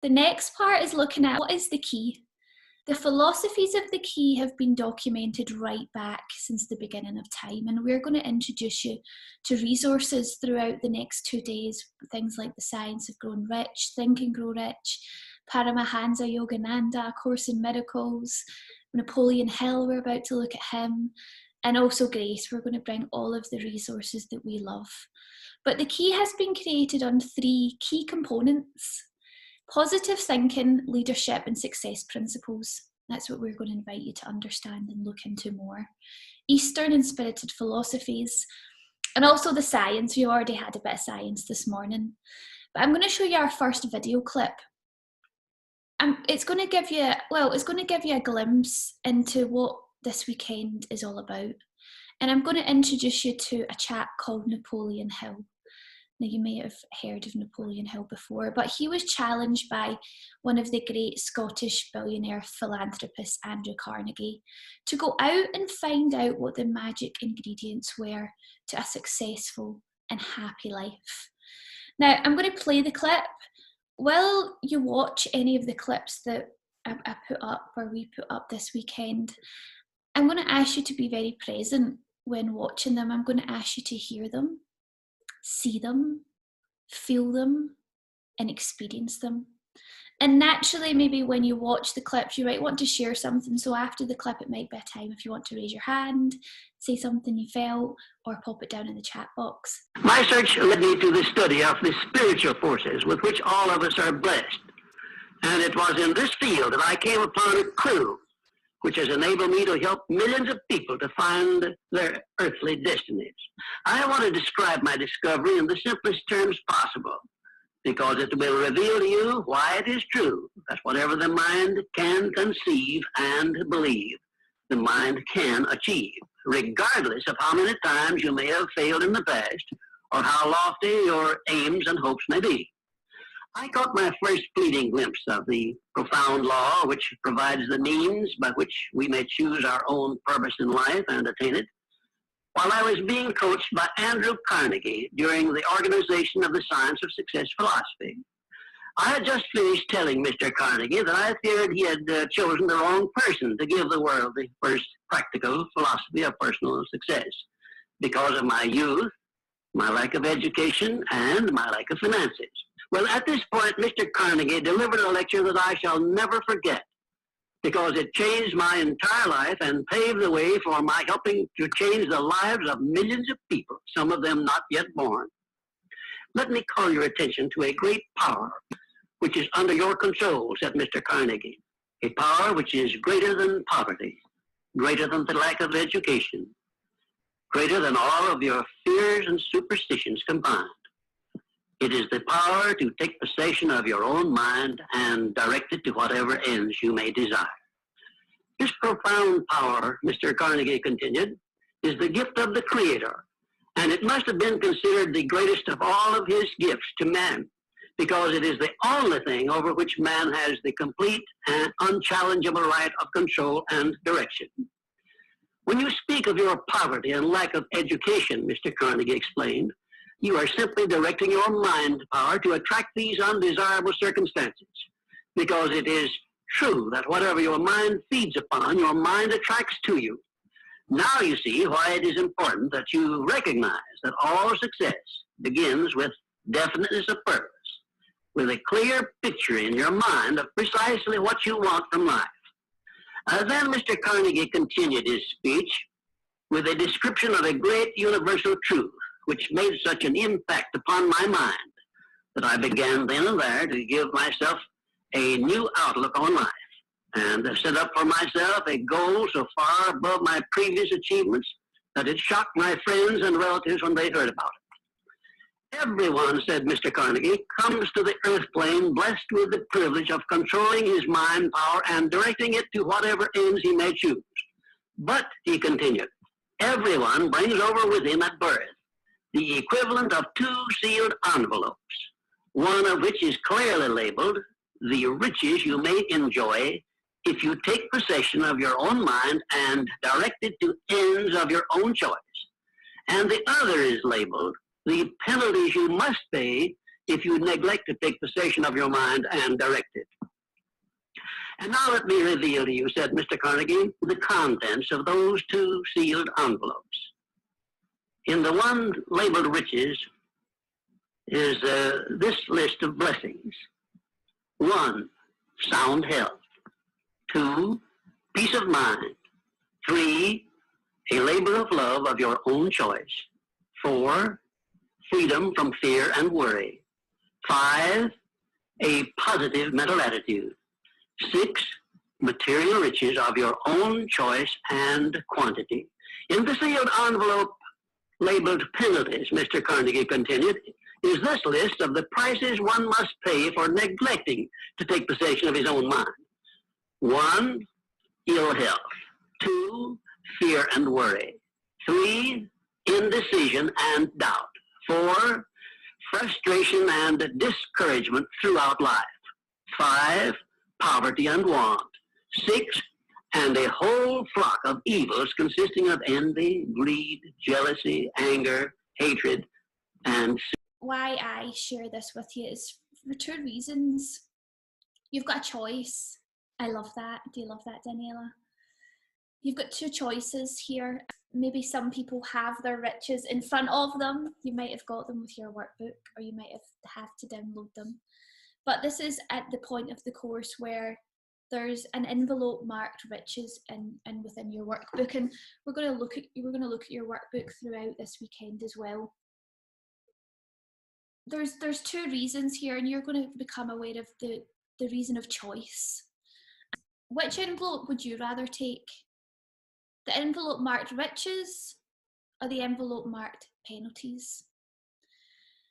The next part is looking at what is the key. The philosophies of the key have been documented right back since the beginning of time, and we're going to introduce you to resources throughout the next 2 days, things like the Science of Growing Rich, Think and Grow Rich, Paramahansa Yogananda, A Course in Miracles, Napoleon Hill, we're about to look at him, and also Grace. We're going to bring all of the resources that we love. But the key has been created on 3 key components: positive thinking, leadership, and success principles. That's what we're going to invite you to understand and look into more. Eastern and spirited philosophies, and also the science. We already had a bit of science this morning. But I'm going to show you our first video clip. It's going to give you, a glimpse into what this weekend is all about. And I'm going to introduce you to a chap called Napoleon Hill. Now, you may have heard of Napoleon Hill before, but he was challenged by one of the great Scottish billionaire philanthropists, Andrew Carnegie, to go out and find out what the magic ingredients were to a successful and happy life. Now, I'm going to play the clip. While you watch any of the clips that I put up or we put up this weekend, I'm going to ask you to be very present when watching them. I'm going to ask you to hear them, see them, feel them, and experience them. And naturally, maybe when you watch the clips, you might want to share something. So after the clip, it might be a time if you want to raise your hand, say something you felt, or pop it down in the chat box. My search led me to the study of the spiritual forces with which all of us are blessed. And it was in this field that I came upon a clue which has enabled me to help millions of people to find their earthly destinies. I want to describe my discovery in the simplest terms possible, because it will reveal to you why it is true that whatever the mind can conceive and believe, the mind can achieve, regardless of how many times you may have failed in the past or how lofty your aims and hopes may be. I caught my first fleeting glimpse of the profound law which provides the means by which we may choose our own purpose in life and attain it, while I was being coached by Andrew Carnegie during the organization of the Science of Success philosophy. I had just finished telling Mr. Carnegie that I feared he had chosen the wrong person to give the world the first practical philosophy of personal success because of my youth, my lack of education, and my lack of finances. Well, at this point, Mr. Carnegie delivered a lecture that I shall never forget, because it changed my entire life and paved the way for my helping to change the lives of millions of people, some of them not yet born. Let me call your attention to a great power which is under your control, said Mr. Carnegie, a power which is greater than poverty, greater than the lack of education, greater than all of your fears and superstitions combined. It is the power to take possession of your own mind and direct it to whatever ends you may desire. This profound power, Mr. Carnegie continued, is the gift of the Creator, and it must have been considered the greatest of all of his gifts to man, because it is the only thing over which man has the complete and unchallengeable right of control and direction. When you speak of your poverty and lack of education, Mr. Carnegie explained, you are simply directing your mind power to attract these undesirable circumstances, because it is true that whatever your mind feeds upon, your mind attracts to you. Now you see why it is important that you recognize that all success begins with definiteness of purpose, with a clear picture in your mind of precisely what you want from life. Then Mr. Carnegie continued his speech with a description of a great universal truth which made such an impact upon my mind that I began then and there to give myself a new outlook on life and set up for myself a goal so far above my previous achievements that it shocked my friends and relatives when they heard about it. Everyone, said Mr. Carnegie, comes to the earth plane blessed with the privilege of controlling his mind power and directing it to whatever ends he may choose. But, he continued, everyone brings over with him at birth the equivalent of 2 sealed envelopes, one of which is clearly labeled, the riches you may enjoy if you take possession of your own mind and direct it to ends of your own choice. And the other is labeled, the penalties you must pay if you neglect to take possession of your mind and direct it. And now let me reveal to you, said Mr. Carnegie, the contents of those two sealed envelopes. In the one labeled riches is this list of blessings. 1, sound health. 2, peace of mind. 3, a labor of love of your own choice. 4, freedom from fear and worry. 5, a positive mental attitude. 6, material riches of your own choice and quantity. In the sealed envelope labeled penalties, Mr. Carnegie continued, is this list of the prices one must pay for neglecting to take possession of his own mind. 1, ill health. 2, fear and worry. 3, indecision and doubt. 4, frustration and discouragement throughout life. 5, poverty and want. 6, and a whole flock of evils consisting of envy, greed, jealousy, anger, hatred, and sin. Why I share this with you is for 2 reasons. You've got a choice. I love that. Do you love that, Daniela? You've got 2 choices here. Maybe some people have their riches in front of them. You might have got them with your workbook, or you might have to download them. But this is at the point of the course where there's an envelope marked riches and within your workbook, and we're going to look at your workbook throughout this weekend as well. There's 2 reasons here, and you're going to become aware of the reason of choice. Which envelope would you rather take? The envelope marked riches or the envelope marked penalties?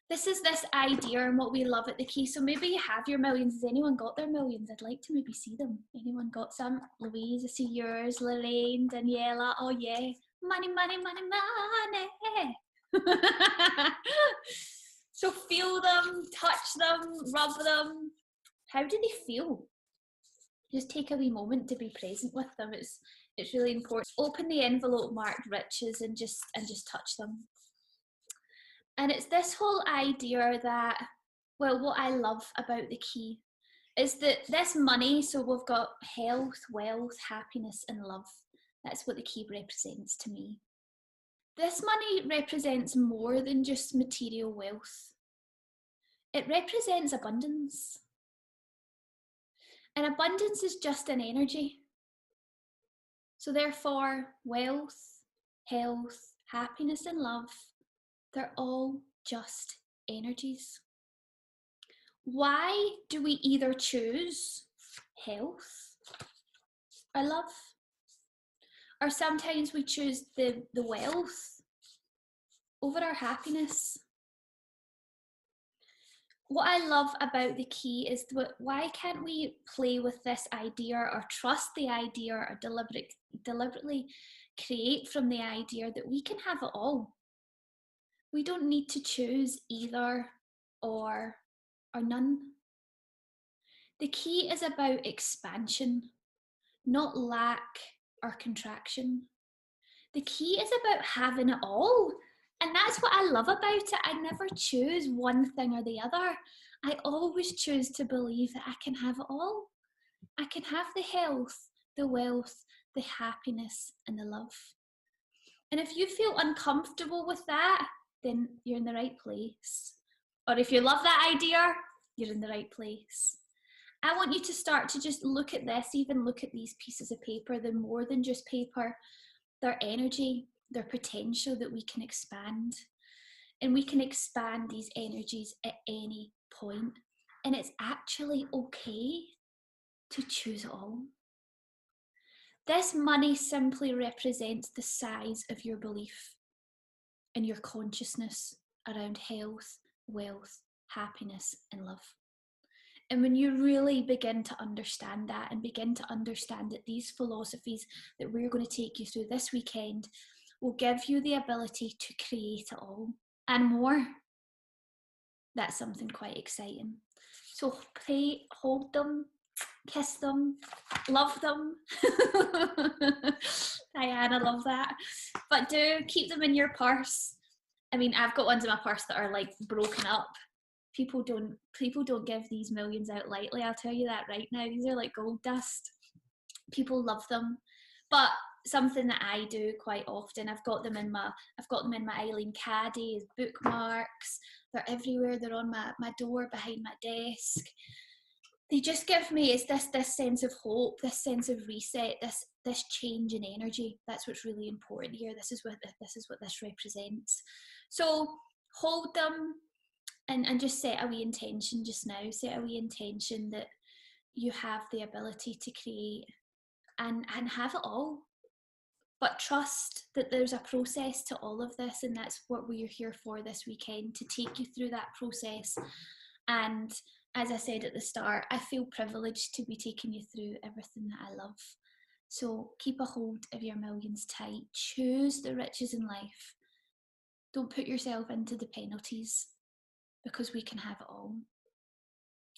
This is this idea and what we love at the Key. So maybe you have your millions. Has anyone got their millions? I'd like to maybe see them. Anyone got some? Louise, I see yours. Lorraine, Daniela, oh yeah. Money, money, money, money. So feel them, touch them, rub them. How do they feel? Just take a wee moment to be present with them. It's really important. Open the envelope marked riches and just touch them. And it's this whole idea that, well, what I love about the Key is that this money, so we've got health, wealth, happiness, and love. That's what the Key represents to me. This money represents more than just material wealth. It represents abundance. And abundance is just an energy. So therefore, wealth, health, happiness, and love, they're all just energies. Why do we either choose health or love? Or sometimes we choose the wealth over our happiness. What I love about the Key is why can't we play with this idea or trust the idea or deliberately create from the idea that we can have it all. We don't need to choose either or none. The Key is about expansion, not lack or contraction. The Key is about having it all. And that's what I love about it. I never choose one thing or the other. I always choose to believe that I can have it all. I can have the health, the wealth, the happiness, and the love. And if you feel uncomfortable with that, then you're in the right place. Or if you love that idea, you're in the right place. I want you to start to just look at this, even look at these pieces of paper. They're more than just paper. They're energy, they're potential that we can expand. And we can expand these energies at any point. And it's actually okay to choose it all. This money simply represents the size of your belief and your consciousness around health, wealth, happiness, and love. And when you really begin to understand that and begin to understand that these philosophies that we're going to take you through this weekend will give you the ability to create it all and more, that's something quite exciting. So play, hold them, kiss them, love them. Diana, love that. But do keep them in your purse. I mean, I've got ones in my purse that are like broken up. people don't give these millions out lightly. I'll tell you that right now. These are like gold dust. People love them. But something that I do quite often, I've got them in my Eileen Caddy as bookmarks. They're everywhere. They're on my door, behind my desk. They just give me this sense of hope, this sense of reset, this change in energy. That's what's really important here. This is what this represents. So hold them and just set a wee intention just now. Set a wee intention that you have the ability to create and have it all. But trust that there's a process to all of this, and that's what we're here for this weekend, to take you through that process. And as I said at the start, I feel privileged to be taking you through everything that I love. So keep a hold of your millions tight. Choose the riches in life. Don't put yourself into the penalties, because we can have it all.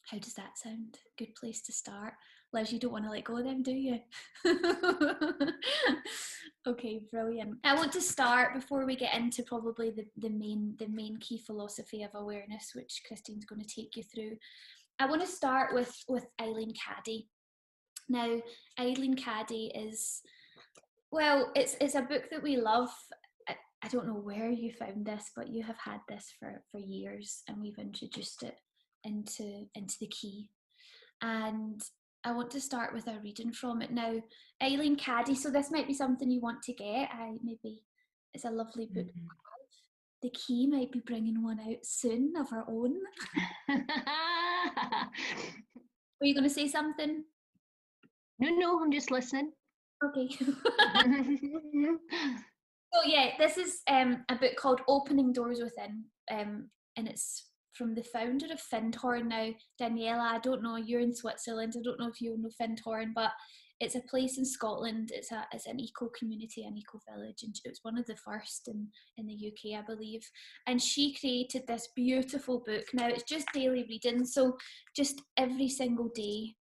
How does that sound? Good place to start. Liz, you don't want to let go of them, do you? Okay, brilliant. I want to start, before we get into probably the main key philosophy of awareness, which Christine's going to take you through. I want to start with Eileen Caddy. Now, Eileen Caddy is, well, it's a book that we love. I don't know where you found this, but you have had this for years, and we've introduced it into the key. And I want to start with a reading from it now. Eileen Caddy, so this might be something you want to get. It's a lovely book. Mm-hmm. The key might be bringing one out soon of our own. Were you going to say something? No, I'm just listening. Okay. So yeah, this is a book called Opening Doors Within, and it's from the founder of Findhorn. Now, Daniela, I don't know, you're in Switzerland, I don't know if you know Findhorn, but it's a place in Scotland. It's an eco community, an eco village, and it's one of the first in the UK, I believe. And she created this beautiful book. Now, it's just daily reading, so just every single day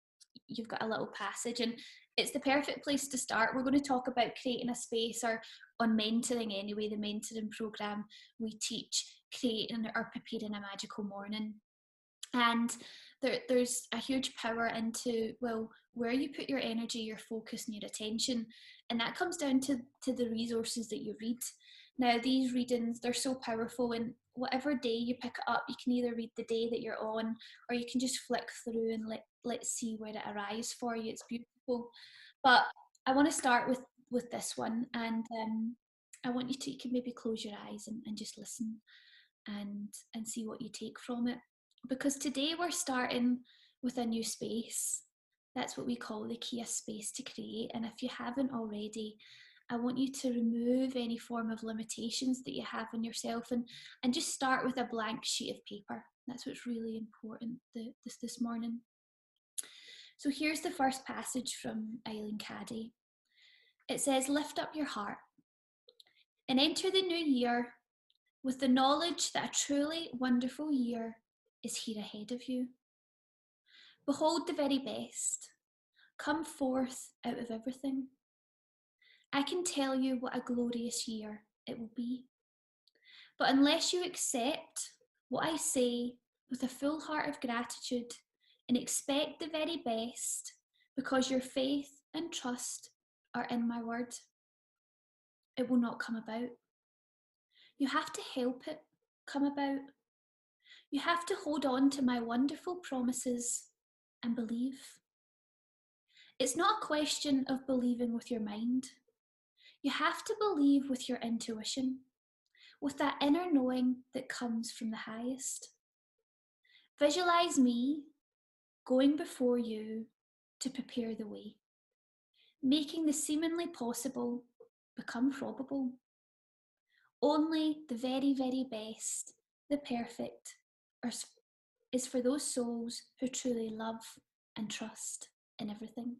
you've got a little passage, and it's the perfect place to start. We're going to talk about creating a space, or on mentoring anyway, the mentoring program we teach, creating or preparing a magical morning. And there's a huge power into, well, where you put your energy, your focus and your attention, and that comes down to the resources that you read. Now, these readings, they're so powerful, and whatever day you pick it up, you can either read the day that you're on, or you can just flick through and let's see where it arrives for you. It's beautiful. But I want to start with this one, and I want you can maybe close your eyes and just listen and see what you take from it. Because today we're starting with a new space. That's what we call the key, a space to create. And if you haven't already, I want you to remove any form of limitations that you have on yourself, and just start with a blank sheet of paper. That's what's really important this morning. So here's the first passage from Eileen Caddy. It says, lift up your heart and enter the new year with the knowledge that a truly wonderful year is here ahead of you. Behold the very best. Come forth out of everything. I can tell you what a glorious year it will be. But unless you accept what I say with a full heart of gratitude and expect the very best, because your faith and trust are in my word, it will not come about. You have to help it come about. You have to hold on to my wonderful promises and believe. It's not a question of believing with your mind. You have to believe with your intuition, with that inner knowing that comes from the highest. Visualize me going before you to prepare the way, making the seemingly possible become probable. Only the very, very best, the perfect, is for those souls who truly love and trust in everything.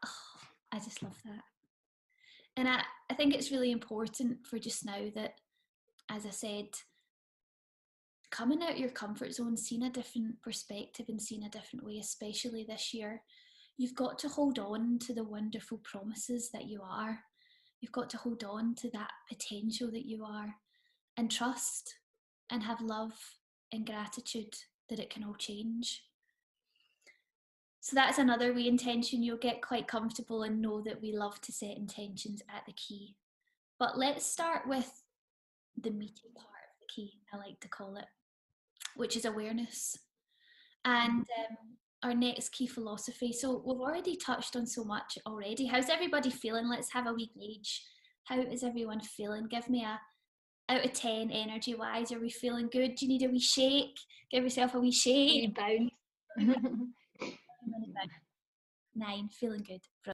Oh, I just love that. And I think it's really important for just now that, as I said, coming out of your comfort zone, seeing a different perspective and seeing a different way, especially this year, you've got to hold on to the wonderful promises that you are. You've got to hold on to that potential that you are, and trust and have love in gratitude that it can all change. So that's another wee intention. You'll get quite comfortable and know that we love to set intentions at the key. But let's start with the meaty part of the key, I like to call it, which is awareness. And our next key philosophy. So we've already touched on so much already. How's everybody feeling? Let's have a wee gauge. How is everyone feeling? Give me a out of 10 energy wise. Are we feeling good? Do you need a wee shake? Give yourself a wee shake. Rebound. 9, feeling good.